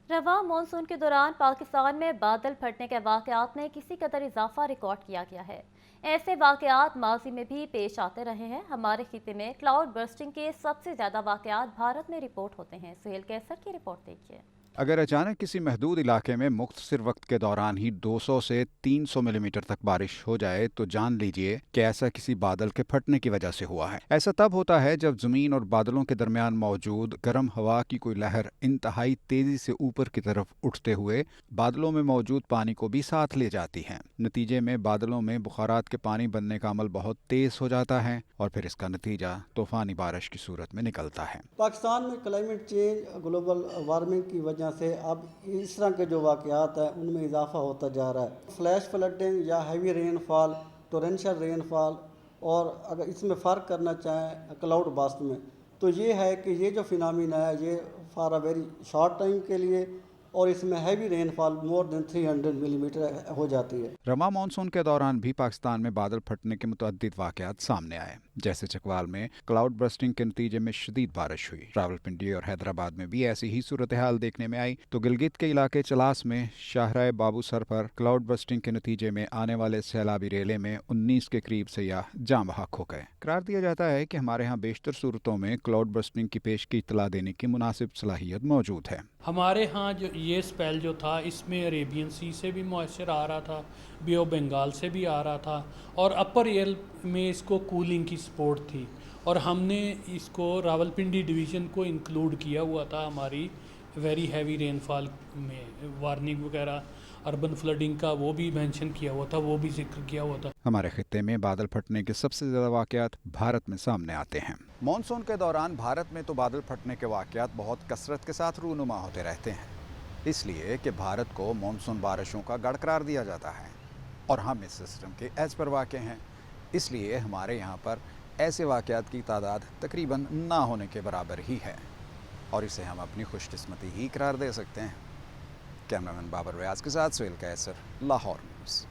रवां मानसून के दौरान पाकिस्तान में बादल फटने के वाकयात में किसी कदर इजाफा रिकॉर्ड किया गया है। ऐसे वाकयात माजी में भी पेश आते रहे हैं। हमारे खिते में क्लाउड बर्स्टिंग के सबसे ज़्यादा वाकयात भारत में रिपोर्ट होते हैं। सुहेल कैसर की रिपोर्ट देखिए। अगर अचानक किसी महदूद इलाके में मुख्तसर वक्त के दौरान ही 200 से 300 मिलीमीटर तक बारिश हो जाए तो जान लीजिए कि ऐसा किसी बादल के फटने की वजह से हुआ है। ऐसा तब होता है जब जमीन और बादलों के दरमियान मौजूद गर्म हवा की कोई लहर इंतहाई तेजी से ऊपर की तरफ उठते हुए बादलों में मौजूद पानी को भी साथ ले जाती है। नतीजे में बादलों में बुखारात के पानी बनने का अमल बहुत तेज हो जाता है और फिर इसका नतीजा तूफानी बारिश की सूरत में निकलता है। पाकिस्तान में क्लाइमेट चेंज, ग्लोबल वार्मिंग की वजह से अब इस तरह के जो वाक़यात हैं उनमें इजाफा होता जा रहा है। फ्लैश फ्लडिंग या हैवी रेनफॉल, टोरेंशियल रेनफॉल, और अगर इसमें फ़र्क करना चाहें क्लाउड बर्स्ट में, तो ये है कि ये जो फिनोमेना है ये for a very short time के लिए, और इसमें heavy rainfall more than 300 millimetre हो जाती है। रवां मानसून के दौरान भी पाकिस्तान में बादल फटने के मुतअद्दिद वाकयात सामने आए। जैसे चकवाल में क्लाउड बर्स्टिंग के नतीजे में शदीद बारिश हुई। रावलपिंडी और हैदराबाद में भी ऐसी ही सूरत हाल देखने में आई। तो गिलगित के इलाके चलास में शाहराए बाबू सर पर क्लाउड बर्स्टिंग के नतीजे में आने वाले सैलाबी रेले में 19 के करीब सयाह जाँ बहक हो गए। करार दिया जाता है कि हमारे यहाँ बेशतर सूरतों में क्लाउड बर्स्टिंग की पेश की इतला देने की मुनासिब सलाहियत मौजूद है। हमारे यहाँ जो ये स्पेल जो था इसमें अरेबियन सी से भी मॉइस्चर आ रहा था, बे ऑफ बंगाल से भी आ रहा था, और अपर एयर में इसको कूलिंग की सपोर्ट थी, और हमने इसको रावलपिंडी डिवीज़न को इंक्लूड किया हुआ था हमारी वेरी हैवी रेनफॉल में। वार्निंग वगैरह अर्बन फ्लडिंग का वो भी मेंशन किया हुआ था, वो भी जिक्र किया हुआ था। हमारे खित्ते में बादल फटने के सबसे ज़्यादा वाकयात भारत में सामने आते हैं। मानसून के दौरान भारत में तो बादल फटने के वाकयात बहुत कसरत के साथ रूनुमा होते रहते हैं, इसलिए कि भारत को मानसून बारिशों का गढ़ करार दिया जाता है और हम इस सिस्टम के एज पर वाक़े हैं। इसलिए हमारे यहाँ पर ऐसे वाकयात की तादाद तकरीबन ना होने के बराबर ही है और इसे हम अपनी खुशकिस्मती ही करार दे सकते हैं। कैमरामैन बाबर रियाज के साथ सुहेल कैसर, लाहौर न्यूज़।